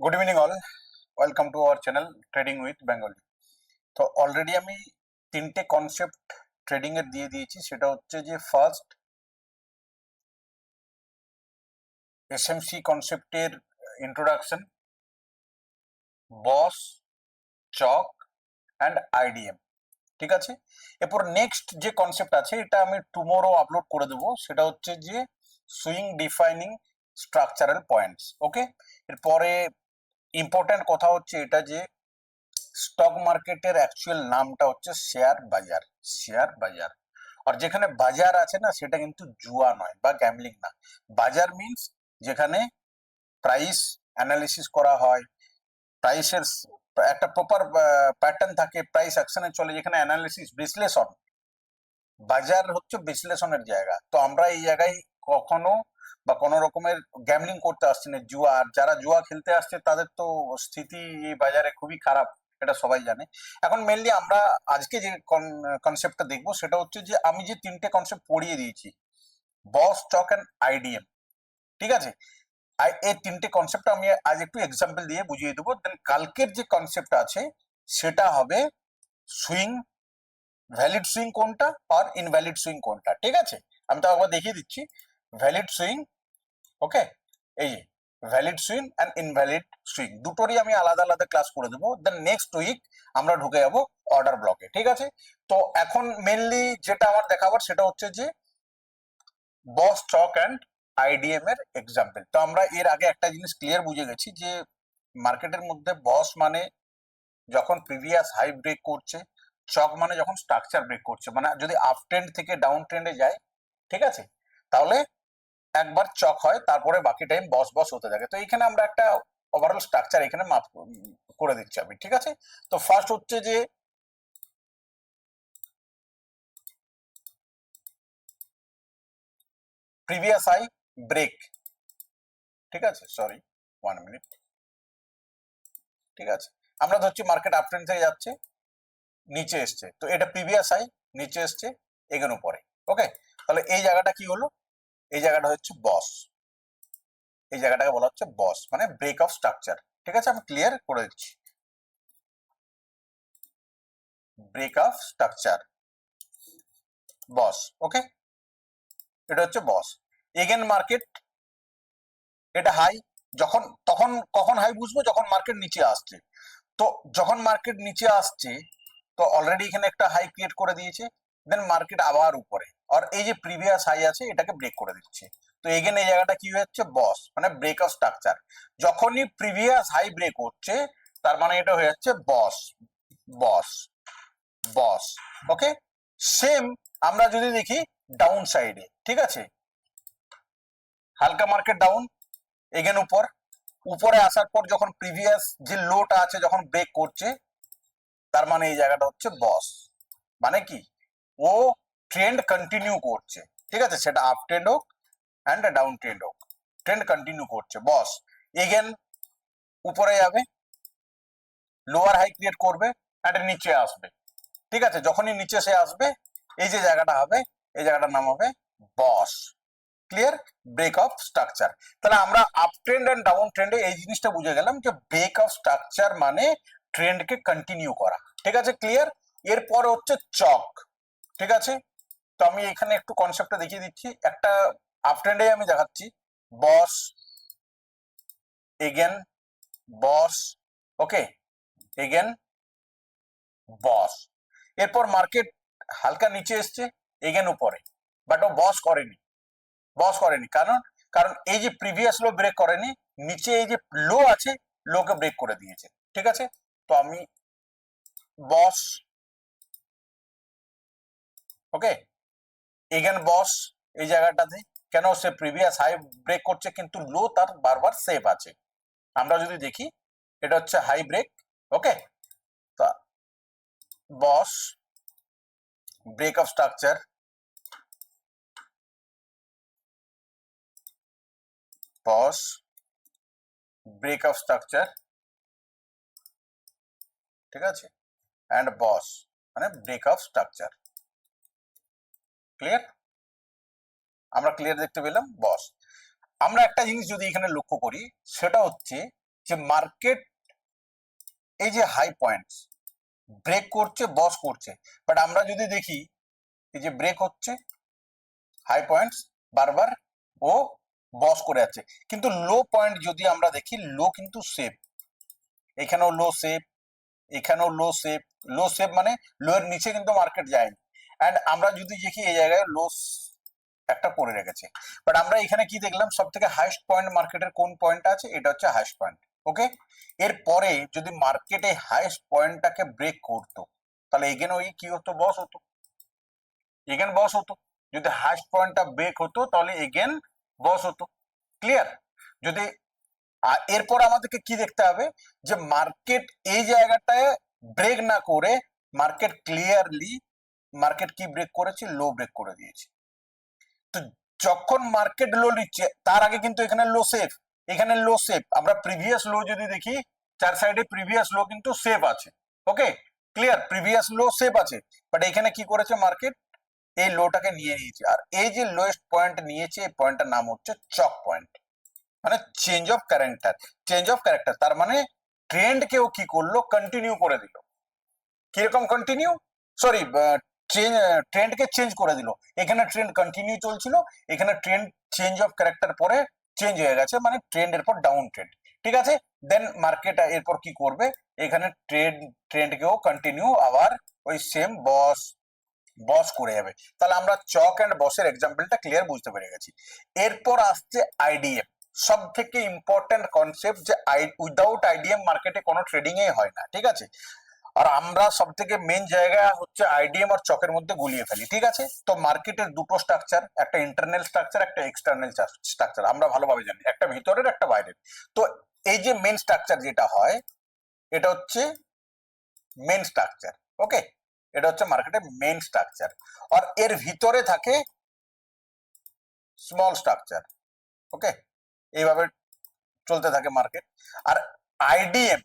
Good evening all, welcome to our channel trading with Bengali. তো already আমি তিনটে concept trading এর দিয়ে দিয়েছি। সেটা হচ্ছে যে ফার্স্ট এসএমসি কনসেপ্টের introduction, BOS, CHoCH and IDM. ঠিক আছে, এরপর নেক্সট যে কনসেপ্ট আছে এটা আমি টুমোরো আপলোড করে দেবো, সেটা হচ্ছে যে সুইং ডিফাইনিং স্ট্রাকচারাল পয়েন্টস। ওকে, এরপরে ইম্পর্টেন্ট কথা হচ্ছে এটা যে স্টক মার্কেটের অ্যাকচুয়াল নামটা হচ্ছে শেয়ার বাজার। শেয়ার বাজার, আর যেখানে বাজার আছে না সেটা কিন্তু জুয়া নয় বা গ্যামলিং না। বাজার মিন্স যেখানে প্রাইস অ্যানালিসিস করা হয়, প্রাইসের একটা প্রপার প্যাটার্ন থাকে, প্রাইস অ্যাকশনে চলে, যেখানে অ্যানালিসিস বিশ্লেষণ। বাজার হচ্ছে বিশ্লেষণের জায়গা। তো আমরা এই জায়গায় কখনো বা কোনো রকমের গ্যামলিং করতে আসছি না। জুয়া, আর যারা জুয়া খেলতে আসছে তাদের তো স্থিতি এই বাজারে খুবই খারাপ, এটা সবাই জানে। এখন মেনলি আমরা আজকে যে কনসেপ্টটা দেখবো সেটা হচ্ছে যে আমি যে তিনটে কনসেপ্ট পড়িয়ে দিয়েছি, বস, চক অ্যান্ড আইডিএম। ঠিক আছে, এই তিনটে কনসেপ্ট আমি আজ একটু এক্সাম্পল দিয়ে বুঝিয়ে দেবো। দেন কালকের যে কনসেপ্ট আছে সেটা হবে সুইং, ভ্যালিড সুইং কোনটা আর ইনভ্যালিড সুইং কোনটা। ঠিক আছে, আমি তো একবার দেখিয়ে দিচ্ছি। ভ্যালিড সুইং, ওকে, এই যে valid swing and invalid swing দুটোরই আমি আলাদা আলাদা ক্লাস করে দেবো। দেন নেক্সট উইক আমরা ঢুকে যাবো অর্ডার ব্লকে। ঠিক আছে, তো এখন মেনলি যেটা আমার দেখাবার সেটা হচ্ছে যে বস, চক অ্যান্ড আইডিএম এর এক্সাম্পল। তো আমরা এর আগে একটা জিনিস ক্লিয়ার বুঝে গেছি যে মার্কেটের মধ্যে বস মানে যখন প্রিভিয়াস হাই ব্রেক করছে, চক মানে যখন স্ট্রাকচার ব্রেক করছে, মানে যদি আপ ট্রেন্ড থেকে ডাউন ট্রেন্ডে যায়, ঠিক আছে, তাহলে একবার চক হয়, তারপরে বাকি টাইম বস বস হতে থাকে। তো এখানে আমরা একটা ওভারঅল স্ট্রাকচার এখানে মাপ করে দিচ্ছি আমি। ঠিক আছে, তো ফার্স্ট হচ্ছে যে প্রিভিয়াস হাই ব্রেক। ঠিক আছে, সরি, 1 মিনিট। ঠিক আছে, আমরা ধরছি মার্কেট আপ ট্রেন্ড থেকে যাচ্ছে, নিচে এসছে, তো এটা প্রিভিয়াস হাই, নিচে এসছে, এগোনো পরে। ওকে, তাহলে এই জায়গাটা কি হলো? এই জায়গাটা হচ্ছে বস। এই জায়গাটাকে বলা হচ্ছে বস, মানে ব্রেক অফ স্ট্রাকচার। ঠিক আছে, আমি ক্লিয়ার করে দিচ্ছি। ব্রেক অফ স্ট্রাকচার, বস। ওকে, এটা হচ্ছে বস। এগেন মার্কেট, এটা হাই, যখন তখন কখন হাই বুঝবো? যখন মার্কেট নিচে আসছে। তো যখন মার্কেট নিচে আসছে, তো অলরেডি এখানে একটা হাই ক্রিয়েট করে দিয়েছে, দেন মার্কেট আবার উপরে, আর এই যে প্রিভিয়াস হাই আছে এটাকে ব্রেক করে দিচ্ছে। তো এগেন এই জায়গাটা কি হচ্ছে? বস, মানে ব্রেক অফ স্ট্রাকচার। যখনই প্রিভিয়াস হাই ব্রেক হচ্ছে তার মানে এটা হয়ে যাচ্ছে বস, বস, বস। ওকে, সেম আমরা যদি দেখি ডাউন সাইডে, ঠিক আছে, হালকা মার্কেট ডাউন, এগেন উপর, উপরে আসার পর যখন প্রিভিয়াস যে লোটা আছে যখন ব্রেক করছে, তার মানে এই জায়গাটা হচ্ছে বস। মানে কি? ও ট্রেন্ড কন্টিনিউ করছে। ঠিক আছে, সেটা আপ ট্রেন্ড হোক অ্যান্ড ডাউন ট্রেন্ড হোক, ট্রেন্ড কন্টিনিউ করছে, বস। এগেন উপরে যাবে, লোয়ার হাই ক্রিয়েট করবে, অ্যান্ড নিচে আসবে। ঠিক আছে, যখনই নিচে সে আসবে, এই যে জায়গাটা হবে, এই জায়গাটার নাম হবে BOS. Clear? Break of structure. তাহলে আমরা আপ ট্রেন্ড এন্ড ডাউন ট্রেন্ডে এই জিনিসটা বুঝে গেলাম যে ব্রেক অফ স্ট্রাকচার মানে ট্রেন্ডকে কন্টিনিউ করা। ঠিক আছে, ক্লিয়ার? এরপরে হচ্ছে চক। ঠিক আছে, তো আমি এখানে একটু কনসেপ্টটা দেখিয়ে দিচ্ছি। একটা আপ ট্রেন্ডে আমি দেখাচ্ছি, বস, এগেন বস, ওকে, এগেন বস। এরপর মার্কেট হালকা নিচে এসছে, এগেন উপরে, বাট ও বস করেনি। বস করেনি কারণ, কারণ এই যে প্রিভিয়াস লো ব্রেক করেনি, নিচে এই যে লো আছে, লোকে ব্রেক করে দিয়েছে। ঠিক আছে, তো আমি বস, ওকে, এগেন বস এই জায়গাটাতে। কেন? সে প্রিভিয়াস হাই ব্রেক করছে কিন্তু লো তার বারবার সেভ আছে। আমরা যদি দেখি এটা হচ্ছে হাই ব্রেক, ওকে, তো BOS, break of structure, BOS, break of structure, ঠিক আছে, অ্যান্ড বস মানে ব্রেক অফ স্ট্রাকচার। ক্লিয়ার? আমরা ক্লিয়ার দেখতে পেলাম বস। আমরা একটা জিনিস যদি এখানে লক্ষ্য করি সেটা হচ্ছে যে মার্কেট এই যে হাই পয়েন্টস ব্রেক করছে, বস করছে, বাট আমরা যদি দেখি এই যে ব্রেক হচ্ছে হাই পয়েন্টস বারবার ও বস করে যাচ্ছে, কিন্তু লো পয়েন্ট যদি আমরা দেখি, লো কিন্তু সেফ, এখানেও লো সেফ, এখানেও লো সেফ, লো সেফ মানে লো এর নিচে কিন্তু মার্কেট যায়নি। অ্যান্ড আমরা যদি দেখি এই জায়গায় লো একটা করে রেখেছে, বাট আমরা এখানে কি দেখলাম, সব থেকে হাইস্ট পয়েন্ট মার্কেটের কোন পয়েন্ট আছে, এটা হচ্ছে হাইস্ট পয়েন্ট। ওকে, এরপরে যদি মার্কেটে হাইস্ট পয়েন্টটাকে ব্রেক করতো, তাহলে এগেন ওই কি হতো, বস হতো, এগেন বস হতো। যদি হাইস্ট পয়েন্টটা ব্রেক হতো তাহলে এগেন বস হতো। ক্লিয়ার? যদি এরপর আমাদেরকে কি দেখতে হবে, যে মার্কেট এই জায়গাটায় ব্রেক না করে মার্কেট ক্লিয়ারলি মার্কেট কি ব্রেক করেছে, লো ব্রেক করে দিয়েছে। তো যখন মার্কেট লো নিচ্ছে তার আগে কিন্তু এখানে লো সেফ, এখানে লো সেফ, আমরা প্রিভিয়াস লো যদি দেখি চার সাইডে প্রিভিয়াস লো কিন্তু সেফ আছে। ওকে, ক্লিয়ার, প্রিভিয়াস লো সেফ আছে, বাট এখানে কি করেছে মার্কেট, এই লোটাকে নিয়ে নিয়েছে, আর এই যে লোয়েস্ট পয়েন্ট নিয়েছে এই পয়েন্টটার নাম হচ্ছে চক পয়েন্ট, মানে change of character. Change of character তার মানে ট্রেন্ড কেও কি করলো, কন্টিনিউ করে দিল। কিরকম কন্টিনিউ, সরি, ট্রেন্ডকে চেঞ্জ করে দিল। এখানে ট্রেন্ড কন্টিনিউ চলছিল, এখানে ট্রেন্ড চেঞ্জ অফ ক্যারেক্টার পরে চেঞ্জ হয়ে গেছে, মানে ট্রেন্ড এরপর ডাউন ট্রেন্ড। ঠিক আছে, দেন মার্কেট এরপর কি করবে, এখানে ট্রেন্ডকেও কন্টিনিউ আবার ওই সেম বস বস করে যাবে। তাহলে আমরা চক এন্ড বসের এক্সাম্পলটা ক্লিয়ার বুঝতে পেরে গেছি। এরপর আসছে আইডিএম, সব থেকে ইম্পর্টেন্ট কনসেপ্ট, যে উইদাউট আইডিএম মার্কেটে কোনো ট্রেডিং এ হয় না। ঠিক আছে, আর আমরা সব থেকে মেন জায়গা হচ্ছে আইডিএম আর চকের মধ্যে গুলিয়ে ফেলি। ঠিক আছে, তো মার্কেটের দুটো স্ট্রাকচার, একটা ইন্টারনাল স্ট্রাকচার, একটা এক্সটার্নাল স্ট্রাকচার, আমরা ভালোভাবে জানি, একটা ভিতরের একটা বাইরের। তো এই যে মেন স্ট্রাকচার যেটা হয়, এটা হচ্ছে মেন স্ট্রাকচার। ওকে, এটা হচ্ছে মার্কেটের মেন স্ট্রাকচার, আর এর ভিতরে থাকে স্মল স্ট্রাকচার। ওকে, এইভাবে চলতে থাকে মার্কেট। আর আইডিএম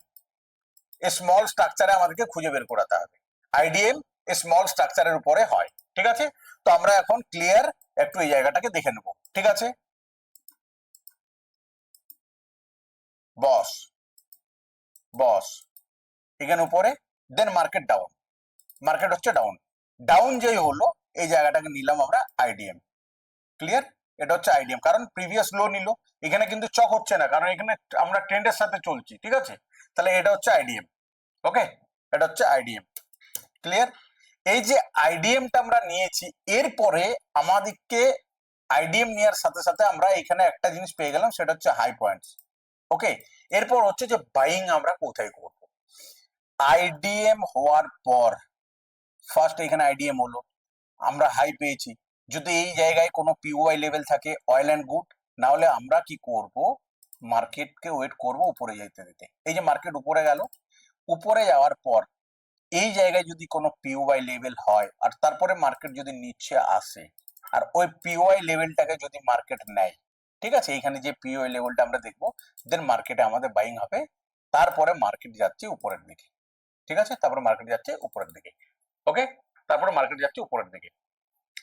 এই স্মল স্ট্রাকচারে আমাদেরকে খুঁজে বের করাতে হবে, আইডিএম এই স্মল স্ট্রাকচারের উপরে হয়। ঠিক আছে, তো আমরা এখন ক্লিয়ার একটু এই জায়গাটাকে দেখে নেব। ঠিক আছে, বস বস এখানে উপরে, দেন মার্কেট ডাউন, মার্কেট হচ্ছে ডাউন, ডাউন যেই হলো এই জায়গাটাকে নিলাম আমরা আইডিএম। ক্লিয়ার? এটা হচ্ছে আইডিএম, কারণ প্রিভিয়াস লো নিল, এখানে কিন্তু চক হচ্ছে না, কারণ এখানে আমরা ট্রেন্ডের সাথে চলছি। ঠিক আছে, তাহলে এটা হচ্ছে আইডিএম। ওকে, এটা হচ্ছে আইডিএম। ক্লিয়ার? এই যে আইডিএমটা আমরা নিয়েছি, এরপরে আমাদেরকে আইডিএম নেওয়ার সাথে সাথে আমরা এখানে একটা জিনিস পেয়ে গেলাম, সেটা হচ্ছে হাই পয়েন্টস। ওকে, এরপর হচ্ছে যে বাইং আমরা কোথায় করব। আইডিএম হওয়ার পর ফার্স্ট এখানে আইডিএম হলো, আমরা হাই পেয়েছি, যদি এই জায়গায় কোনো পিওআই লেভেল থাকে অয়েল অ্যান্ড গুড, না হলে আমরা কি করব, মার্কেটকে ওয়েট করব উপরে যেতে দিতে। এই যে মার্কেট উপরে গেল, উপরে যাওয়ার পর এই জায়গায় যদি কোনো পিওআই লেভেল হয়, আর তারপরে মার্কেট যদি নিচে আসে, আর ওই পিওআই লেভেলটাকে যদি মার্কেট নেয়, ঠিক আছে, এইখানে যে পিওআই লেভেলটা আমরা দেখবো, দেন মার্কেটে আমাদের বাইং হবে। তারপরে মার্কেট যাচ্ছে উপরের দিকে। ঠিক আছে, তারপরে মার্কেট যাচ্ছে উপরের দিকে। ওকে, তারপরে মার্কেট যাচ্ছে উপরের দিকে।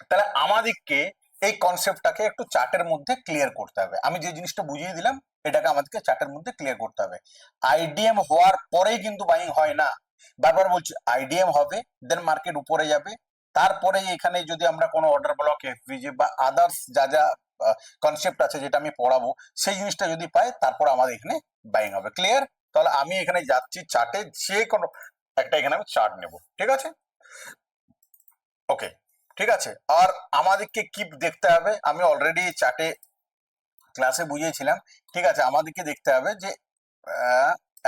তাহলে আমাদেরকে এই কনসেপ্টটাকে একটু চার্টের মধ্যে ক্লিয়ার করতে হবে। আমি যে জিনিসটা বুঝিয়ে দিলাম এটাকে আমাদেরকে চার্টের মধ্যে ক্লিয়ার করতে হবে। আইডিএম হওয়ার পরেই কিন্তু বাইং হয় না, বারবার বলছি আইডিএম হবে, দেন মার্কেট উপরে যাবে, তারপরে এখানে যদি আমরা কোনো অর্ডার ব্লক, এফভিজি বা আদার্স যা যা কনসেপ্ট আছে যেটা আমি পড়াবো, সেই জিনিসটা যদি পাই, তারপর আমাদের এখানে বাইং হবে। ক্লিয়ার? তাহলে আমি এখানে যাচ্ছি চার্টে, যে কোনো একটা এখানে আমি চার্ট নেব। ঠিক আছে, ওকে, ঠিক আছে। আর আমাদেরকে কি দেখতে হবে, আমি অলরেডি চার্টে ক্লাসে বুঝিয়েছিলাম। ঠিক আছে, আমাদেরকে দেখতে হবে যে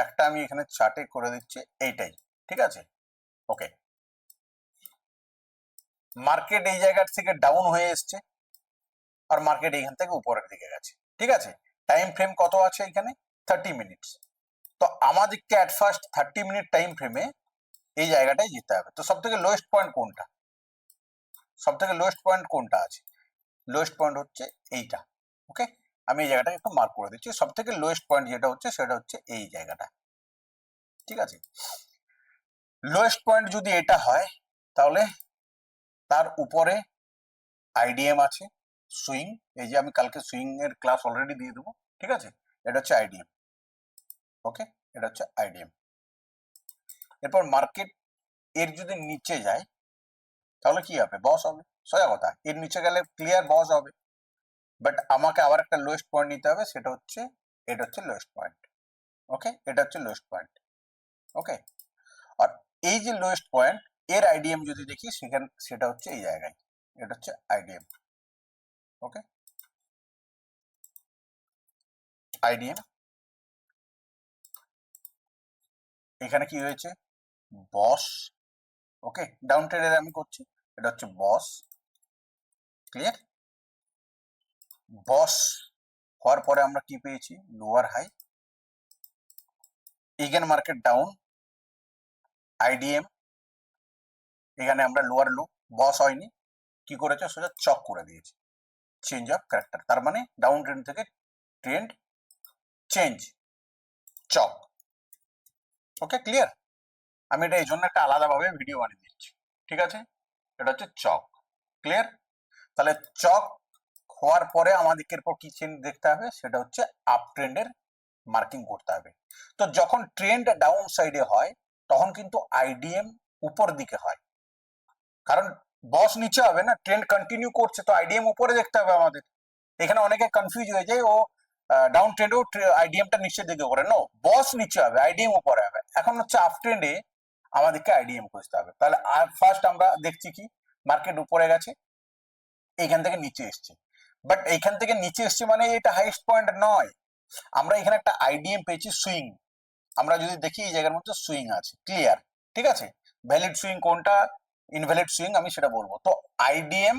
একটা আমি এখানে চার্টে করে দিচ্ছি এইটাই। ঠিক আছে, ওকে, মার্কেট এই জায়গা থেকে ডাউন হয়ে এসছে, আর মার্কেট এইখান থেকে উপরের দিকে গেছে। ঠিক আছে, টাইম ফ্রেম কত আছে এখানে, 30 মিনিটস। তো আমাদেরকে অ্যাট ফার্স্ট 30 মিনিট টাইম ফ্রেমে এই জায়গাটায় যেতে হবে। তো সব থেকে লোয়েস্ট পয়েন্ট কোনটা, সব থেকে লোয়েস্ট পয়েন্ট কোনটা আছে, লোয়েস্ট পয়েন্ট হচ্ছে এইটা। ওকে, আমি এই জায়গাটাকে একটু মার্ক করে দিচ্ছি, সব থেকে লোয়েস্ট পয়েন্ট যেটা হচ্ছে সেটা হচ্ছে এই জায়গাটা। ঠিক আছে, লোয়েস্ট পয়েন্ট যদি এটা হয়, তাহলে তার উপরে আইডিএম আছে, সুইং, এই যে আমি কালকে সুইং এর ক্লাস অলরেডি দিয়ে দেবো। ঠিক আছে, এটা হচ্ছে আইডিএম। ওকে, এটা হচ্ছে আইডিএম। এরপর মার্কেট এর যদি নিচে যায় তাহলে কি হবে? বস হবে, সোজা কথা। এর নিচে গেলে ক্লিয়ার বস হবে, বাট আমাকে আবার একটা লোয়েস্ট পয়েন্ট নিতে হবে, সেটা হচ্ছে এটা হচ্ছে লোয়েস্ট পয়েন্ট। ওকে, এটা হচ্ছে লোয়েস্ট পয়েন্ট। ওকে, আর এই যে লোয়েস্ট পয়েন্ট এর আইডিএম যদি দেখি সেখানে সেটা হচ্ছে এই জায়গায়, এটা হচ্ছে আইডিএম। ওকে, আইডিএম এখানে কি হয়েছে? বস। ওকে, ডাউন ট্রেডের আমি করছি, এটা হচ্ছে বস। ক্লিয়ার? বস হওয়ার পরে আমরা কি পেয়েছি? Lower high, again market down, IDM এখানে আমরা লোয়ার লো, বস হয়নি, কি করেছে? সোজা চক করে দিয়েছে, চেঞ্জ অফ ক্যারেক্টার। তার মানে ডাউন ট্রেন্ড থেকে ট্রেন্ড চেঞ্জ, চক। ওকে, ক্লিয়ার? আমি এটা এই জন্য একটা আলাদাভাবে ভিডিও বানিয়ে দিচ্ছি, ঠিক আছে? এটা হচ্ছে চক। ক্লিয়ার? তাহলে চক হওয়ার পরে আমাদেরকে এরপর কি চেঞ্জ দেখতে হবে? সেটা হচ্ছে আপ ট্রেন্ডের মার্কিং করতে হবে। তো যখন ট্রেন্ড ডাউন সাইডে হয় তখন কিন্তু আইডিএম উপর দিকে হয়, কারণ বস নিচে হবে না, ট্রেন্ড কন্টিনিউ করছে, তো আইডিএম উপরে দেখতে হবে আমাদের। এখানে অনেকে কনফিউজ হয়ে যায়, ও ডাউন ট্রেন্ডেও আইডিএমটা নিচের দিকে করে, নো, বস নিচে হবে, আইডিএম উপরে হবে। এখন হচ্ছে আপ ট্রেন্ডে আমাদেরকে আইডিএম খুঁজতে হবে। তাহলে ফার্স্ট আমরা দেখছি কি, মার্কেট উপরে গেছে, এইখান থেকে নিচে এসছে, বাট এইখান থেকে নিচে এসছে মানে এটা হাইয়েস্ট পয়েন্ট নয়। আমরা এখানে একটা আইডিএম পেয়েছি সুইং, আমরা যদি দেখি এই জায়গার মধ্যে সুইং আছে, ক্লিয়ার? ঠিক আছে, ভ্যালিড সুইং কোনটা, ইনভ্যালিড সুইং আমি সেটা বলবো। তো আইডিএম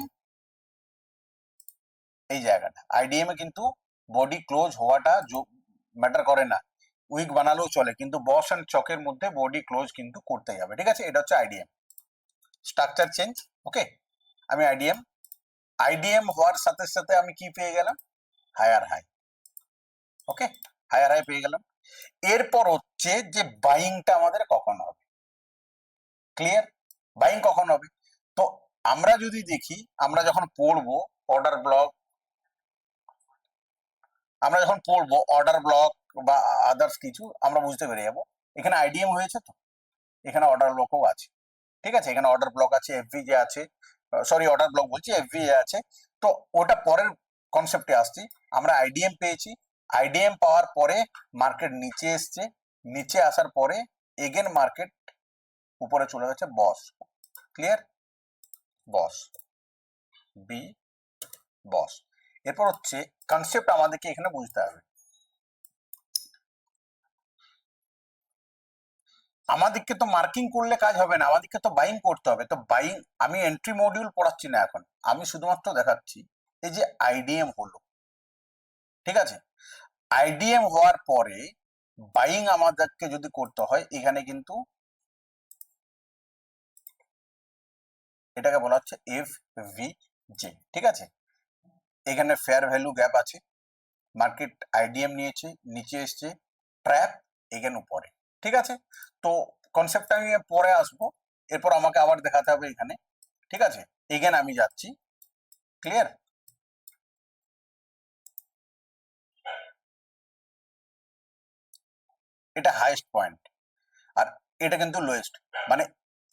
এই জায়গাটা, আইডিএম এ কিন্তু বডি ক্লোজ হওয়াটা ম্যাটার করে না, উইক বানালেও চলে, কিন্তু বস এন্ড চকের মধ্যে বডি ক্লোজ কিন্তু করতেই হবে, ঠিক আছে? এটা হচ্ছে আইডিএম স্ট্রাকচার চেঞ্জ। ওকে, আমি আইডিএম আইডিএম হওয়ার সাথে সাথে আমি কি পেয়ে গেলাম? Higher high. Okay, higher high পেয়ে গেলাম। এরপর হচ্ছে যে বাইংটা আমাদের কখন হবে? ক্লিয়ার? বাইং কখন হবে? তো আমরা যদি দেখি, আমরা যখন পড়বো অর্ডার ব্লক, আমরা যখন পড়বো অর্ডার ব্লক বা আদার্স কিছু, আমরা বুঝতে পেরে যাবো এখানে আইডিএম হয়েছে, তো এখানে অর্ডার ব্লকও আছে, ঠিক আছে? এখানে অর্ডার ব্লক আছে, এফভিজে আছে, সরি অর্ডার ব্লক বলছি, এফভিজে আছে। তো ওটা পরের কনসেপ্টে আসছি। আমরা আইডিএম পেয়েছি, আইডিএম পাওয়ার পরে মার্কেট নিচে এসছে, নিচে আসার পরে এগেন মার্কেট উপরে চলে গেছে, বস। ক্লিয়ার? বস, বি, বস। এরপর হচ্ছে কনসেপ্ট আমাদেরকে এখানে বুঝতে হবে, আমাদেরকে তো মার্কিং করলে কাজ হবে না, আমাদেরকে তো বাইং করতে হবে। তো বাইং আমি এন্ট্রি মডিউল পড়াচ্ছি না এখন, আমি শুধুমাত্র দেখাচ্ছি এই যে আইডিএম হলো, ঠিক আছে? আইডিএম হওয়ার পরে বাইং আমাদেরকে যদি করতে হয়, এখানে কিন্তু এটাকে বলা হচ্ছে এফ ভি জে, ঠিক আছে? এখানে ফেয়ার ভ্যালু গ্যাপ আছে, মার্কেট আইডিএম নিয়েছে, নিচে এসছে, ট্র্যাপ, এগেন উপরে, ঠিক আছে? তো কনসেপ্টটা আমি পরে আসবো, এরপর আমাকে আবার দেখাতে হবে এখানে, ঠিক আছে? এগেন আমি যাচ্ছি, ক্লিয়ার? এটা হাইয়েস্ট পয়েন্ট, আর এটা কিন্তু লোয়েস্ট, মানে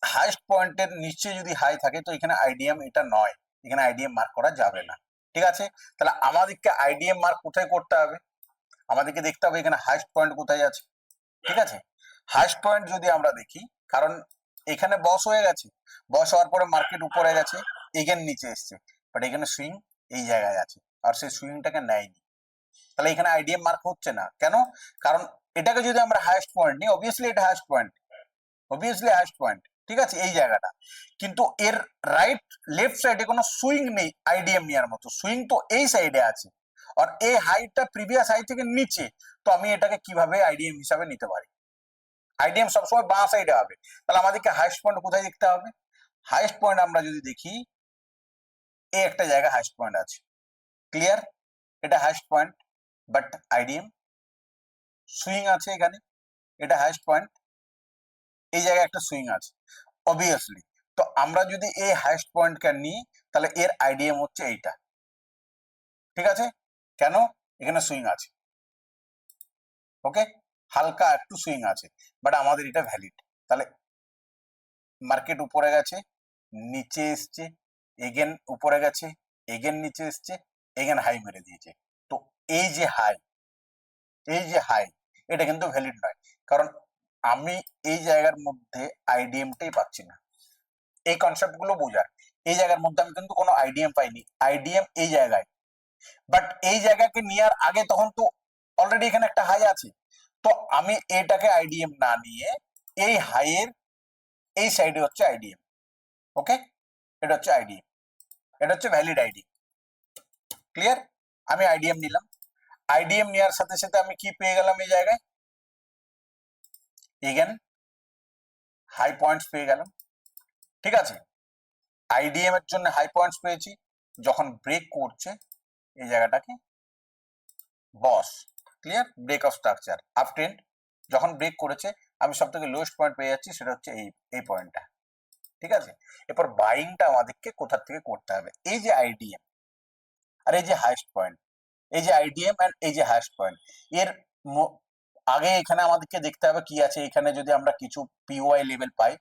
হাইয়েস্ট পয়েন্টের নিচে যদি হাই থাকে তো এখানে আইডিএম এটা নয়, এখানে আইডিএম মার্ক করা যাবে না, ঠিক আছে? তাহলে আমাদেরকে আইডিএম মার্ক কোথায় করতে হবে? আমাদেরকে দেখতে হবে এখানে হাইয়েস্ট পয়েন্ট কোথায় আছে, ঠিক আছে? হাইয়েস্ট পয়েন্ট যদি আমরা দেখি, কারণ এখানে বস হয়ে গেছে, বস হওয়ার পরে মার্কেট উপরে গেছে, এগেন নিচে এসছে, বাট এখানে সুইং এই জায়গায় আছে, আর সেই সুইংটাকে নেয়নি, তাহলে এখানে আইডিএম মার্ক হচ্ছে না কেন? কারণ এটাকে যদি আমরা হাইয়েস্ট পয়েন্ট নিই, অবভিয়াসলি এটা highest point, obviously highest point, ঠিক আছে? এই জায়গাটা, কিন্তু এর রাইট লেফট সাইডে কোনো সুইং নেই আইডিএম নেওয়ার মতো, সুইং তো এই সাইডে আছে, আর এই হাইটটা প্রিভিয়াস হাই থেকে নিচে, তো আমি এটাকে কিভাবে আইডিএম হিসাবে নিতে পারি? আইডিএম সবসময় বাঁ সাইডে হবে, তাহলে আমাদেরকে হাইয়েস্ট পয়েন্ট কোথায় দেখতে হবে? হাইয়েস্ট পয়েন্ট আমরা যদি দেখি, এই একটা জায়গা হাইয়েস্ট পয়েন্ট আছে, ক্লিয়ার? এটা highest point, but IDM swing আছে এখানে, এটা হাইয়েস্ট পয়েন্ট, এই জায়গায় একটা সুইং আছে, অবভিয়াসলি। তো আমরা যদি এই হাইয়েস্ট পয়েন্টকে নিই, তাহলে এর আইডিএম হচ্ছে এইটা, ঠিক আছে? কেন? এখানে সুইং আছে, ওকে? হালকা একটু সুইং আছে, বাট আমাদের এটা ভ্যালিড। তাহলে মার্কেট উপরে গেছে, নিচে এসছে, এগেন উপরে গেছে, এগেন নিচে এসছে, এগেন হাই মেরে দিয়েছে। তো এই যে হাই, এই যে হাই, এটা কিন্তু ভ্যালিড নয়, কারণ আমি এই জায়গার মধ্যে আইডিএমটাই পাচ্ছি না। এই কনসেপ্ট গুলো বোঝার, এই জায়গার মধ্যে আমি কিন্তু কোনো আইডিএম পাইনি, আইডিএম এই জায়গায়, বাট এই জায়গাকে নেওয়ার আগে তখন তো অলরেডি এখানে একটা হাই আছে। তো আমি এটাকে আইডিএম না নিয়ে এই হাইয়ের এই সাইডে হচ্ছে আইডিএম। ওকে, এটা হচ্ছে আইডিএম, এটা হচ্ছে ভ্যালিড আইডি। ক্লিয়ার? আমি আইডিএম নিলাম, আইডিএম নেওয়ার সাথে সাথে আমি কি পেয়ে গেলাম এই জায়গায়, এগেন হাই পয়েন্টস পেয়ে গেলাম। ঠিক আছে, আইডিএম এর জন্য হাই পয়েন্টস পেয়েছি, যখন ব্রেক করছে এই জায়গাটাকে boss, clear, break of structure up trend, যখন ব্রেক করেছে আমি সব থেকে লোয়েস্ট পয়েন্ট পেয়ে যাচ্ছি, সেটা হচ্ছে এই পয়েন্টটা। ঠিক আছে, এরপর বাইংটা আমাদেরকে কোথা থেকে করতে হবে, এই যে আইডিএম আর এই যে হাইস্ট পয়েন্ট, এই যে আইডিএম এন্ড এই যে হাইস্ট পয়েন্ট, এর আগে এখানে আমাদেরকে দেখতে হবে কি আছে। এখানে যদি আমরা কিছু পিওয়াই লেভেল পাই,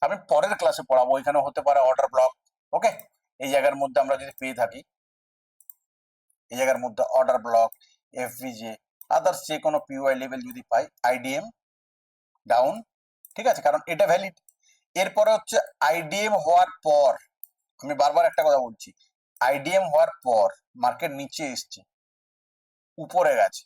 আমি পরের ক্লাসে পড়াবো, এখানে হতে পারে অর্ডার ব্লক। ওকে, এই জায়গার মধ্যে আমরা যদি পেয়ে থাকি, এই জায়গার মধ্যে অর্ডার ব্লক, এফভিজে, আদার্স যে কোনো পিওয়াই লেভেল যদি পাই, আইডিএম ডাউন। ঠিক আছে, কারণ এটা ভ্যালিড। এরপরে হচ্ছে আইডিএম হওয়ার পর, আমি বারবার একটা কথা বলছি, আইডিএম হওয়ার পর মার্কেট নিচে এসছে, উপরে গেছে,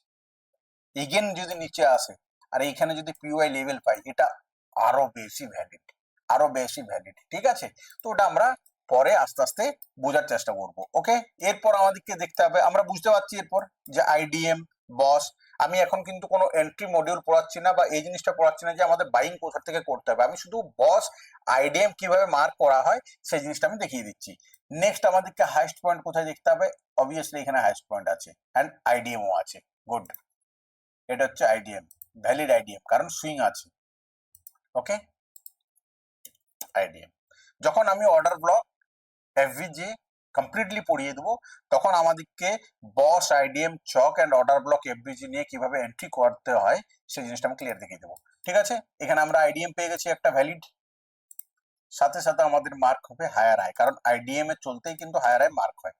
এগেন যদি নিচে আসে আর এইখানে যদি পিওয়াই লেভেল পাই, এটা আরো বেশি ভ্যালিড, আরো বেশি ভ্যালিড। ঠিক আছে, তো ওটা আমরা পরে আস্তে আস্তে বোঝার চেষ্টা করব। ওকে, এরপর আমাদেরকে দেখতে হবে, আমরা বুঝতে পারছি এরপর যে আইডিএম বস, আমি এখন কিন্তু কোনো এন্ট্রি মডিউল পড়াচ্ছি না বা এই জিনিসটা পড়াচ্ছি না যে আমাদের বাইং কোথা থেকে করতে হবে, আমি শুধু বস আইডিএম কিভাবে মার্ক করা হয় সেই জিনিসটা আমি দেখিয়ে দিচ্ছি। নেক্সট আমাদেরকে হাইস্ট পয়েন্ট কোথায় দেখতে হবে, অবভিয়াসলি এখানে হাইস্ট পয়েন্ট আছে এন্ড আইডিএমও আছে, গুড, এটা হচ্ছে আইডিএম, ভ্যালিড আইডিএম, কারণ সুইং আছে। ওকে, আইডিএম, যখন আমি অর্ডার ব্লক এফভিজি কমপ্লিটলি পড়িয়ে দেবো, তখন আমাদেরকে BOS IDM CHoCH and order block FVG নিয়ে কিভাবে এন্ট্রি করতে হয় সেই জিনিসটা আমি ক্লিয়ার দেখিয়ে দেবো। ঠিক আছে, এখানে আমরা আইডিএম পেয়ে গেছি একটা ভ্যালিড, সাথে সাথে আমাদের মার্ক হবে হায়ার আই, কারণ আইডিএম এর চলতেই কিন্তু হায়ার আই মার্ক হয়।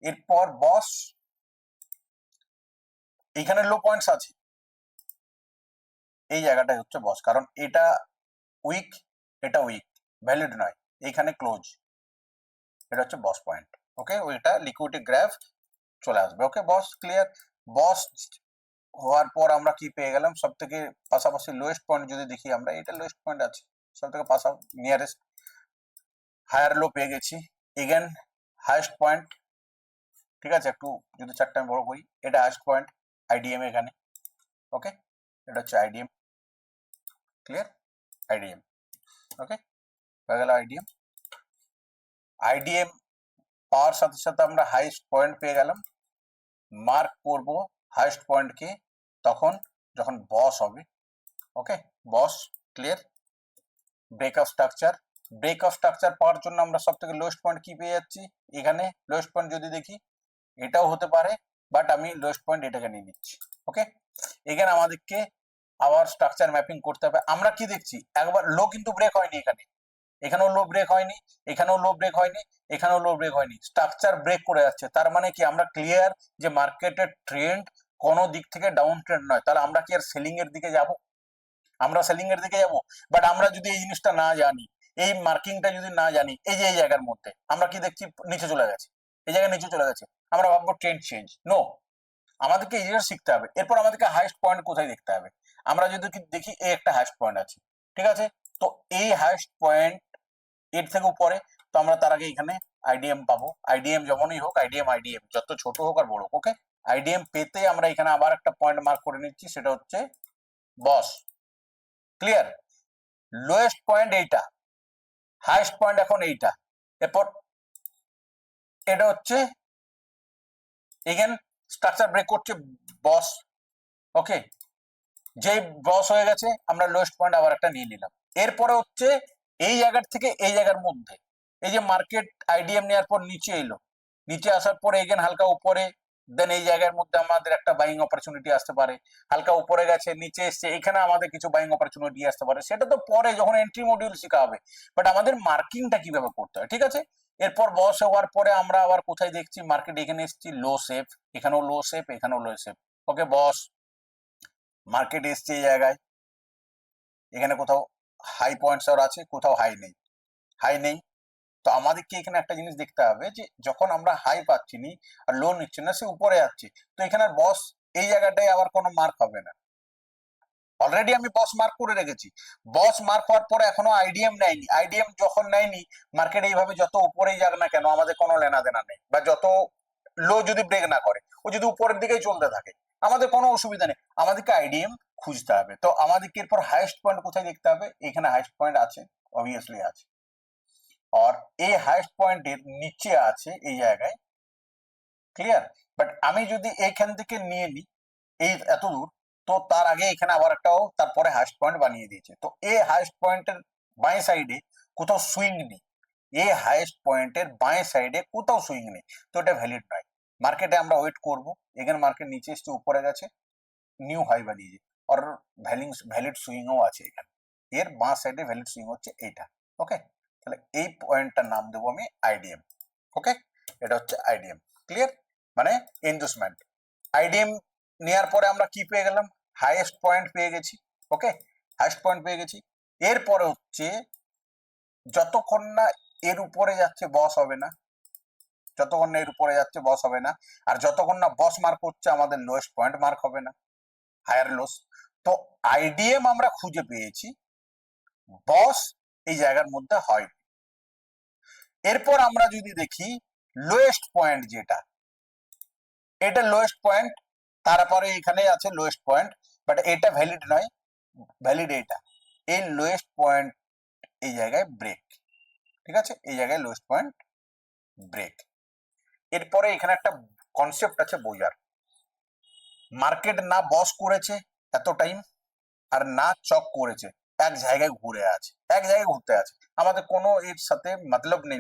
এরপর বস, এইখানে লো পয়েন্টস আছে, এই জায়গাটাই হচ্ছে বস, কারণ এটা উইক, এটা উইক, ভ্যালিড নয়, এইখানে ক্লোজ, এটা হচ্ছে বস পয়েন্ট। ওকে, ওইটা লিকুইডিটি গ্রাফ চলে আসবে। ওকে বস, ক্লিয়ার? বস হওয়ার পর আমরা কি পেয়ে গেলাম, সব থেকে পাশাপাশি লোয়েস্ট পয়েন্ট যদি দেখি আমরা, এটা লোয়েস্ট পয়েন্ট আছে, সব থেকে পাশাপাশি নিয়ারেস্ট হায়ার লো পেয়ে গেছি, এগেন হাইস্ট পয়েন্ট। ঠিক আছে, একটু যদি চারটা আমি বড় করি, এটা হাইস্ট পয়েন্ট আইডিএম এখানে। ওকে, এটা হচ্ছে আইডিএম, ক্লিয়ার, আইডিএম। ওকে, হয়ে গেল আইডিএম। আইডিএম পাওয়ার সাথে সাথে আমরা হাইস্ট পয়েন্ট পেয়ে গেলাম, মার্ক করব হাইস্ট পয়েন্টকে তখন যখন বস হবে। Okay, boss, clear, break of structure, break of structure পাওয়ার জন্য আমরা সব থেকে লোয়েস্ট পয়েন্ট কি পেয়ে যাচ্ছি, এখানে লোয়েস্ট পয়েন্ট যদি দেখি এটাও হতে পারে, বাট আমি লোয়েস্ট পয়েন্ট এটাকে নিয়ে নিচ্ছি। ওকে, এখানে আমাদেরকে আবার স্ট্রাকচার ম্যাপিং করতে হবে। আমরা কি দেখছি, একবার লো কিন্তু ব্রেক হয়নি, এখানে, এখানেও লো ব্রেক হয়নি, এখানেও লো ব্রেক হয়নি, এখানেও লো ব্রেক হয়নি, স্ট্রাকচার ব্রেক করে যাচ্ছে। তার মানে কি, আমরা ক্লিয়ার যে মার্কেটের ট্রেন্ড কোনো দিক থেকে ডাউন ট্রেন্ড নয়। তাহলে আমরা কি আর সেলিং এর দিকে যাব? আমরা সেলিং এর দিকে যাব, বাট আমরা যদি এই জিনিসটা না জানি, এই মার্কিংটা যদি না জানি, এই যে এই জায়গার মধ্যে আমরা কি দেখছি, নিচে চলে গেছে, এই জায়গায় নিচে চলে গেছে, আমরা ভাববো ট্রেন্ড চেঞ্জ, নো, আমাদেরকে এই জিনিসটা শিখতে হবে। এরপর আমাদেরকে হাইস্ট পয়েন্ট কোথায় দেখতে হবে, আমরা যদি দেখি এই একটা হাইস্ট পয়েন্ট আছে, ঠিক আছে, তো এই হাইস্ট পয়েন্ট এর থেকে উপরে, তো আমরা তার আগে এখানে আইডিএম পাবো। আইডিএম যেমনই হোক, আইডিএম আইডিএম যত ছোট হোক আর বড় হোক, ওকে, আইডিএম পেতে আমরা এখানে আবার একটা পয়েন্ট মার্ক করে নিচ্ছি, সেটা হচ্ছে বস, ক্লিয়ার, লোয়েস্ট পয়েন্ট এইটা, হাইস্ট পয়েন্ট এখন এইটা, এরপর এটা হচ্ছে এগেন স্ট্রাকচার ব্রেক করছে বস। ওকে, যে বস হয়ে গেছে আমরা লোয়েস্ট পয়েন্ট আবার একটা নিয়ে নিলাম। এরপরে হচ্ছে এই জায়গার থেকে এই জায়গার মধ্যে, এই যে মার্কেট আইডিএম নেওয়ার পর নিচে এলো, নিচে আসার পরে এগেন হালকা উপরে, দেন এই জায়গার মধ্যে আমাদের একটা বাইং অপরচুনিটি আসতে পারে, হালকা উপরে গেছে নিচে এসছে, এখানে আমাদের কিছু বাইং অপরচুনিটি আসতে পারে, সেটা তো পরে যখন এন্ট্রি মডিউল শেখা হবে। বাট আমাদের মার্কিংটা কিভাবে করতে হয়, ঠিক আছে। এরপর বস হওয়ার পরে আমরা আবার কোথায় দেখছি, মার্কেট এখানে এসছি লো শেপ, এখানেও লো শেপ, এখানেও লো শেপ। ওকে বস, মার্কেট এসছে এই জায়গায়, এখানে কোথাও হাই পয়েন্টস আর আছে, কোথাও হাই নেই, হাই নেই। তো আমাদেরকে এখানে একটা জিনিস দেখতে হবে যে যখন আমরা হাই পাচ্ছি নি আর লো নিচ্ছি না, সে উপরে যাচ্ছে, তো এখানে বস এই জায়গাটায় আবার কোনো মার্ক হবে না। অলরেডি আমি বস মার্ক করে রেখেছি, বস মার্ক হওয়ার পরে এখনো আইডিএম নেয়নি, আইডিএম যখন নেয়নি মার্কেট এইভাবে যত উপরেই যাক না কেন আমাদের কোনো লেনা দেনা নেই, বা যত লো যদি ব্রেক না করে, ও যদি উপরের দিকেই চলতে থাকে আমাদের কোনো অসুবিধা নেই, আমাদেরকে আইডিএম খুঁজতে হবে। তো আমাদেরকে এরপর হাইয়েস্ট পয়েন্ট কোথায় দেখতে হবে, এখানে হাইয়েস্ট পয়েন্ট আছে, অবভিয়াসলি আছে, আর এই হাইয়েস্ট পয়েন্টের নিচে আছে এই জায়গায়, ক্লিয়ার। বাট আমি যদি এইখান থেকে নিয়ে নিই এই এত দূর, তো তার আগে এখানে আবার একটাও তারপরে হাইয়েস্ট পয়েন্ট বানিয়ে দিয়েছে, তো এই হাইয়েস্ট পয়েন্টের বাঁয়ে সাইডে কোথাও সুইং নেই, এই হাইয়েস্ট পয়েন্টের বাঁয়ে সাইডে কোথাও সুইং নেই, তো এটা ভ্যালিড নয়। মার্কেটে আমরা ওয়েট করব, এখানে মার্কেট নিচে এসছে উপরে গেছে, নিউ হাই বানিয়েছে, আর ভ্যালিড সুইংও আছে এখানে, এর বাঁ সাইডে ভ্যালিড সুইং হচ্ছে এইটা। ওকে, তাহলে এই পয়েন্টটার নাম দেবো আমি আইডিএম। ওকে, এটা হচ্ছে আইডিএম, ক্লিয়ার, মানে ইনডোসমেন্ট। আইডিএম নেওয়ার পরে আমরা কি পেয়ে গেলাম, হাইয়েস্ট পয়েন্ট পেয়ে গেছি। ওকে, হাইয়েস্ট পয়েন্ট পেয়ে গেছি। এরপরে হচ্ছে যতক্ষণ না এর উপরে যাচ্ছে বস হবে না, যতক্ষণ না এর উপরে যাচ্ছে বস হবে না, আর যতক্ষণ না বস মার্ক হচ্ছে আমাদের লোয়েস্ট পয়েন্ট মার্ক হবে না, হায়ার লোস। তো আইডিএম আমরা খুঁজে পেয়েছি, বস এই জায়গার মধ্যে হয়। এরপর আমরা যদি দেখি লোয়েস্ট পয়েন্ট যেটা, এটা লোয়েস্ট পয়েন্ট, তারপরে এখানে আছে লোয়েস্ট পয়েন্ট, বাট এটা ভ্যালিড নয়, ভ্যালিড এটা, এই লোয়েস্ট পয়েন্ট এই জায়গায় ব্রেক, ঠিক আছে, এই জায়গায় লোয়েস্ট পয়েন্ট ব্রেক। এরপরে এখানে একটা কনসেপ্ট আছে বোঝার, মার্কেট না বস করেছে এত টাইম, আর না চক করেছে, এক জায়গায় ঘুরে আছে, এক জায়গায় ঘুরতে আছে, আমাদের কোনো এর সাথে মতলব নেই,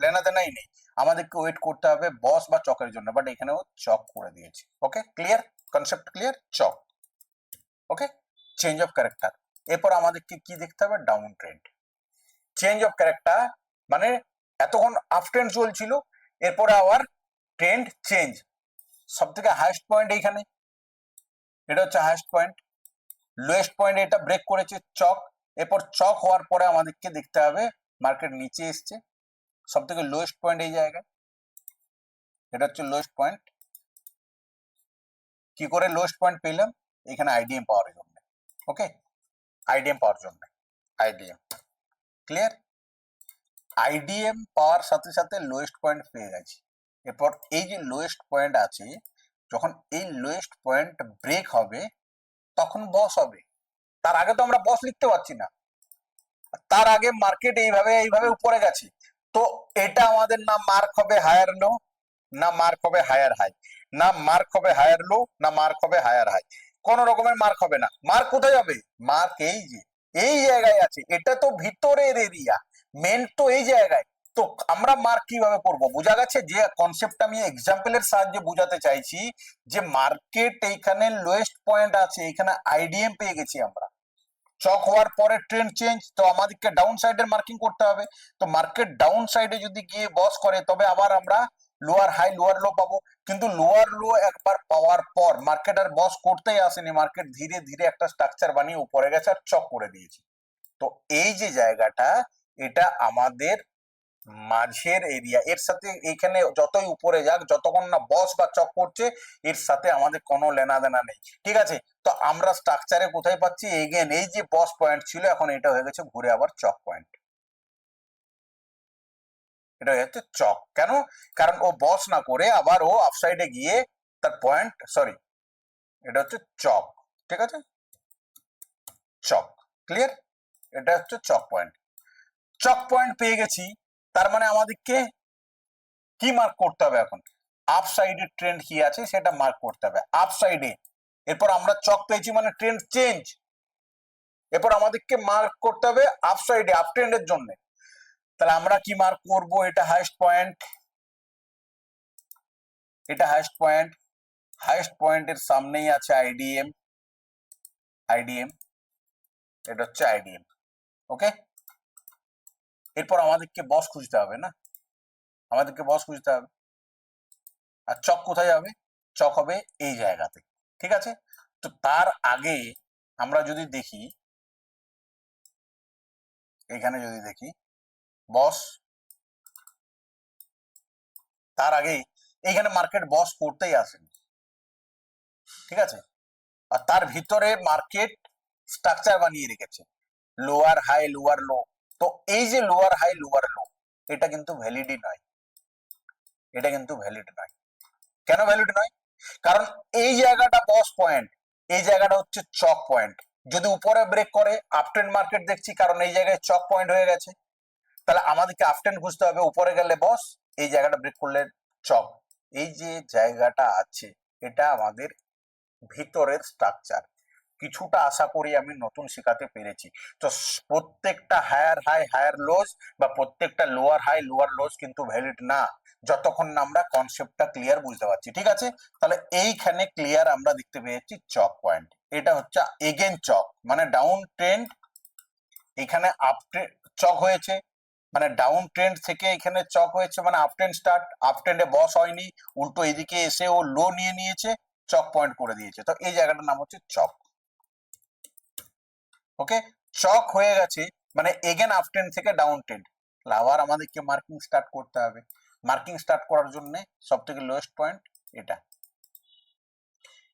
লেনা দেনাই নেই, আমাদেরকে ওয়েট করতে হবে বস বা চকের জন্য, বাট এখানেও চক করে দিয়েছে। Okay, clear, concept clear, CHoCH. Okay, change of character. এরপর আমাদেরকে কি দেখতে হবে, down trend. Change of character মানে এতক্ষণ আপ ট্রেন্ড চলছিল, এরপরে আবার ট্রেন্ড চেঞ্জ, সব থেকে হাইয়েস্ট পয়েন্ট এইখানে, এটা হচ্ছে হাইয়েস্ট পয়েন্ট, লোয়েস্ট পয়েন্ট এটা ব্রেক করেছে চক, এরপর চক হওয়ার পরে আমাদেরকে দেখতে হবে মার্কেট নিচে এসছে, সব থেকে লোয়েস্ট পয়েন্ট এই জায়গায়, এটা হচ্ছে লোয়েস্ট পয়েন্ট। কি করে লোয়েস্ট পয়েন্ট পেলাম, এখানে আইডিএম পাওয়ার জন্য। ওকে, আইডিএম পাওয়ার জন্য, আইডিএম, ক্লিয়ার। আইডিএম পাওয়ার সাথে সাথে লোয়েস্ট পয়েন্ট পেয়ে গেছি। এরপর এই যে লোয়েস্ট পয়েন্ট আছে, যখন এই লোয়েস্ট পয়েন্ট ব্রেক হবে তখন বস হবে, তার আগে তো আমরা বস লিখতে পারছি না, তার আগে মার্কেট এইভাবে এইভাবে উপরে গেছে, তো এটা আমাদের না মার্ক হবে হায়ার লো, না মার্ক হবে হায়ার হাই, না মার্ক হবে হায়ার লো, না মার্ক হবে হায়ার হাই, কোন রকমের মার্ক হবে না। মার্ক কোথায় হবে, মার্ক এই যে এই জায়গায় আছে, এটা তো ভিতরের এরিয়া, মেন তো এই জায়গায়। তো আমরা মার্ক কিভাবে করব, বোঝা গেছে যে কনসেপ্ট আমি এক্সাম্পলের সাহায্যে বোঝাতে চাইছি, যে মার্কেট এইখানে লোয়েস্ট পয়েন্ট আছে, এখানে আইডিএম পেয়ে গেছি আমরা, চক হওয়ার পরে ট্রেন্ড চেঞ্জ, তো আমাদেরকে ডাউন সাইডের মার্কিং করতে হবে, তো মার্কেট ডাউন সাইডে যদি গিয়ে বস করে তবে আবার আমরা লোয়ার হাই লোয়ার লো পাবো, কিন্তু লোয়ার লো একবার পাওয়ার পর মার্কেট আর বস করতেই আসেনি, মার্কেট ধীরে ধীরে একটা স্ট্রাকচার বানিয়ে উপরে গেছে আর চক করে দিয়েছে। তো এই যে জায়গাটা, এটা আমাদের মাঝের এরিয়া, এর সাথে এখানে যতই উপরে যাক, যতক্ষণ না বস বা চক করছে এর সাথে আমাদের কোনো লেনা দেনা নেই, ঠিক আছে। তো আমরা স্ট্রাকচারে কোথায় পাচ্ছি, এগেন এই যে বস পয়েন্ট ছিল এখন এটা হয়ে গেছে ঘুরে আবার চক পয়েন্ট, এটা হয়ে যাচ্ছে চক। কেন, কারণ ও বস না করে আবার ও আফসাইডে গিয়ে তার পয়েন্ট, সরি, এটা হচ্ছে চক, ঠিক আছে, চক, ক্লিয়ার, এটা হচ্ছে চক পয়েন্ট। চক পয়েন্ট পেয়ে গেছি, তার মানে আমাদেরকে কি মার্ক করতে হবে এখন, আপ সাইডের ট্রেন্ড কি আছে সেটা মার্ক করতে হবে, আপ সাইডে। এরপর আমরা চক পেয়েছি মানে ট্রেন্ড চেঞ্জ, এরপর আমাদেরকে মার্ক করতে হবে আপ সাইডে, আপ ট্রেন্ডের জন্য। তাহলে আমরা কি মার্ক করব, এটা হাইয়েস্ট পয়েন্ট, এটা হাইয়েস্ট পয়েন্টের সামনেই আছে আইডিএম, এটা হচ্ছে আইডিএম। ওকে, এরপর আমাদেরকে বস খুঁজতে হবে না, আর চক কোথায় যাবে? চক হবে এই জায়গাতে। ঠিক আছে, তো তার আগে আমরা যদি দেখি, এখানে যদি দেখি বস, তার আগে এইখানে মার্কেট বস করতেই আসেনি। ঠিক আছে, আর তার ভিতরে মার্কেট স্ট্রাকচার বানিয়ে রেখেছে, লোয়ার হাই লোয়ার লো। তো এই যে লোয়ার হাই লোয়ার লো, এটা কিন্তু ভ্যালিডই নয়, কেন ভ্যালিড নয়? কারণ এই জায়গাটা বস পয়েন্ট, এই জায়গাটা হচ্ছে চক পয়েন্ট। যদি উপরে ব্রেক করে আপট্রেন্ড মার্কেট দেখছি, কারণ এই জায়গায় চক পয়েন্ট হয়ে গেছে, তাহলে আমাদেরকে আপট্রেন্ড খুঁজতে হবে, উপরে গেলে বস, এই জায়গাটা ব্রেক করলে চক। এই যে জায়গাটা আছে, এটা আমাদের ভিতরের স্ট্রাকচার। কিছুটা আশা করি আমি নতুন শেখাতে পেরেছি। তো প্রত্যেকটা হায়ার হাই হায়ার লোজ বা প্রত্যেকটা লোয়ার হাই লোয়ার লোজ কিন্তু ভ্যালিড না, যতক্ষণ না আমরা কনসেপ্টটা ক্লিয়ার বুঝতে পারছি। ঠিক আছে, তাহলে এইখানে ক্লিয়ার আমরা দেখতে পেয়েছি চক পয়েন্ট, এটা হচ্ছে এগেন চক, মানে ডাউন ট্রেন্ড, এখানে আপ চক হয়েছে, মানে ডাউন ট্রেন্ড থেকে এখানে চক হয়েছে, মানে আপ ট্রেন্ড স্টার্ট, আপ ট্রেন্ডে বস হয়নি, উল্টো এদিকে এসে ও লো নিয়ে নিয়েছে, চক পয়েন্ট করে দিয়েছে। তো এই জায়গাটার নাম হচ্ছে চক। ওকে, চক হয়ে গেছে, মানে এগেন আপ ট্রেন্ড থেকে ডাউন ট্রেন্ড, আবার আমাদেরকে মার্কিং স্টার্ট করতে হবে। মার্কিং স্টার্ট করার জন্য সব থেকে লোয়েস্ট পয়েন্ট এটা,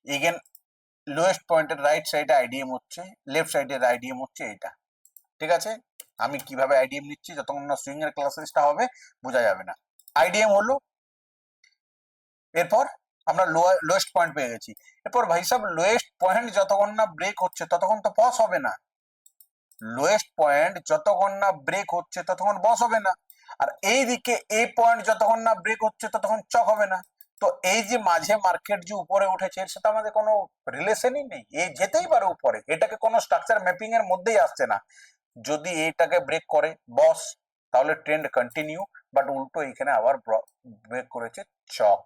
এগেন লোয়েস্ট পয়েন্টের রাইট সাইডে আইডিএম হচ্ছে, লেফট সাইডের আইডিএম হচ্ছে এটা। ঠিক আছে, আমি কিভাবে আইডিএম নিচ্ছি যতক্ষণ না সুইং এর ক্লাসেসটা হবে বোঝা যাবে না। আইডিএম হলো, এরপর আমরা লোয়েস্ট পয়েন্ট পেয়ে গেছি। এরপর ভাই সাহেব লোয়েস্ট পয়েন্ট যতক্ষণ না ব্রেক হচ্ছে ততক্ষণ তো পস হবে না, লোয়েস্ট পয়েন্ট যতক্ষণ না ব্রেক হচ্ছে ততক্ষণ বস হবে না, আর এই দিকে এই পয়েন্ট যতক্ষণ না ব্রেক হচ্ছে ততক্ষণ চক হবে না। তো এই যে মাঝে মার্কেট যে উপরে উঠেছে এর সাথে আমাদের কোনো রিলেশনই নেই, এই যেতেই পারে উপরে, এটাকে কোনো স্ট্রাকচার ম্যাপিং এর মধ্যেই আসছে না। যদি এইটাকে ব্রেক করে বস, তাহলে ট্রেন্ড কন্টিনিউ, বাট উল্টো এখানে আবার ব্রেক করেছে চক,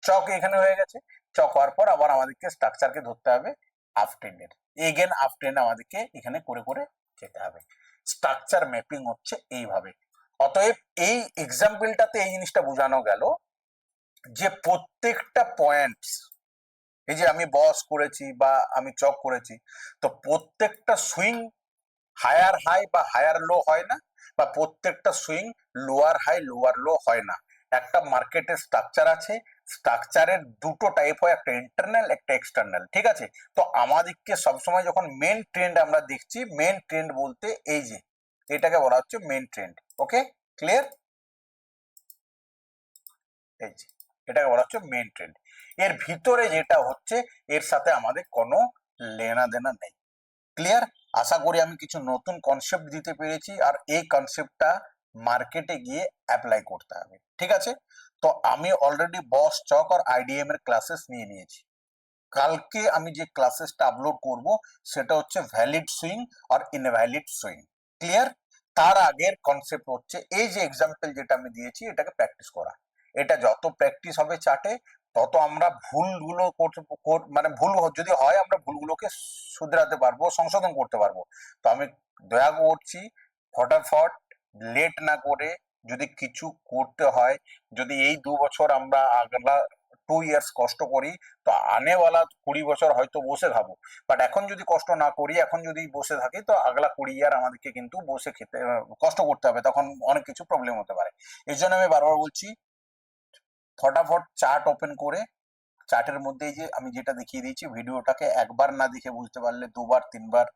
চক এখানে হয়ে গেছে। চক হওয়ার পর আবার আমাদেরকে স্ট্রাকচারকে ধরতে হবে আপ ট্রেন্ডের, এগেন আপ ট্রেন্ড আমাদেরকে এখানে করে করে যেতে হবে। স্ট্রাকচার ম্যাপিং হচ্ছে এইভাবে। অতএব এই এক্সাম্পলটাতে এই জিনিসটা বোঝানো গেল যে প্রত্যেকটা পয়েন্টস, এই যে আমি বস করেছি বা আমি চক করেছি, তো প্রত্যেকটা সুইং হায়ার হাই বা হায়ার লো হয় না, বা প্রত্যেকটা swing lower high lower low হয় না। একটা মার্কেটের স্ট্রাকচার আছে, স্ট্রাকচারের দুটো টাইপ হয়, একটা ইন্টারনাল একটা এক্সটার্নাল। ঠিক আছে, তো আমাদেরকে সবসময় যখন মেন ট্রেন্ড আমরা দেখছি, মেন ট্রেন্ড বলতে এই যে এটাকে বলা হচ্ছে মেন ট্রেন্ড। ওকে, ক্লিয়ার? এই যে এটাকে বলা হচ্ছে মেন ট্রেন্ড, এর ভিতরে যেটা হচ্ছে এর সাথে আমাদের কোনো লেনা দেনা নেই। ক্লিয়ার? আশা করি আমি কিছু নতুন কনসেপ্ট দিতে পেরেছি, আর এই কনসেপ্টটা মার্কেটে গিয়ে অ্যাপ্লাই করতে হবে। ঠিক আছে, তো আমি অলরেডি বস চক আর আইডিএম এর ক্লাসেস নিয়ে নিয়েছি। কালকে আমি যে ক্লাসেসটা আপলোড করব সেটা হচ্ছে ভ্যালিড সুইং আর ইনভ্যালিড সুইং। ক্লিয়ার? তার আগের কনসেপ্ট হচ্ছে এই যে এক্সাম্পল যেটা আমি দিয়েছি এটাকে প্র্যাকটিস করা। এটা যত প্র্যাকটিস হবে চার্টে, তত আমরা ভুলগুলো মানে ভুল যদি হয় আমরা ভুলগুলোকে শুধরাতে পারবো, সংশোধন করতে পারবো। তো আমি দয়া করছি ফটাফট লেট না করে, যদি কিছু করতে হয়, যদি এই 2 বছর আমরা আগলা 2 ইয়ার্স কষ্ট করি, তো আনেওয়ালা 20 বছর হয়তো বসে খাবো। বাট এখন যদি কষ্ট না করি, এখন যদি বসে থাকি, তো আগলা 20 ইয়ার আমাদেরকে কিন্তু বসে খেতে কষ্ট করতে হবে, তখন অনেক কিছু প্রবলেম হতে পারে। এই জন্য আমি বারবার বলছি ফটাফট চার্ট ওপেন করে, চার্টের মধ্যে এই যে আমি যেটা দেখিয়ে দিয়েছি, ভিডিওটাকে একবার না দেখে বুঝতে পারলে 2বার 3বার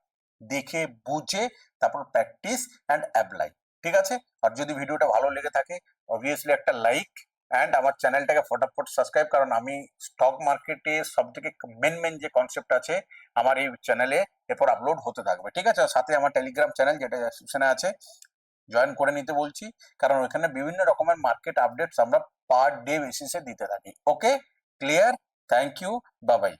দেখে বুঝে তারপর প্র্যাকটিস অ্যান্ড অ্যাপ্লাই। ঠিক আছে, আর যদি ভিডিওটা ভালো লেগে থাকে অবভিয়াসলি একটা লাইক, অ্যান্ড আমার চ্যানেলটাকে ফটাফট সাবস্ক্রাইব, কারণ আমি স্টক মার্কেটে সব থেকে মেন যে কনসেপ্ট আছে আমার এই চ্যানেলে এরপর আপলোড হতে থাকবে। ঠিক আছে, সাথে আমার টেলিগ্রাম চ্যানেল যেটা ডেসক্রিপশনে আছে জয়েন করে নিতে বলছি, কারণ ওখানে বিভিন্ন রকমের মার্কেট আপডেটস আমরা পার ডে বেসিসে দিতে থাকি। Okay, clear? Thank you, bye by.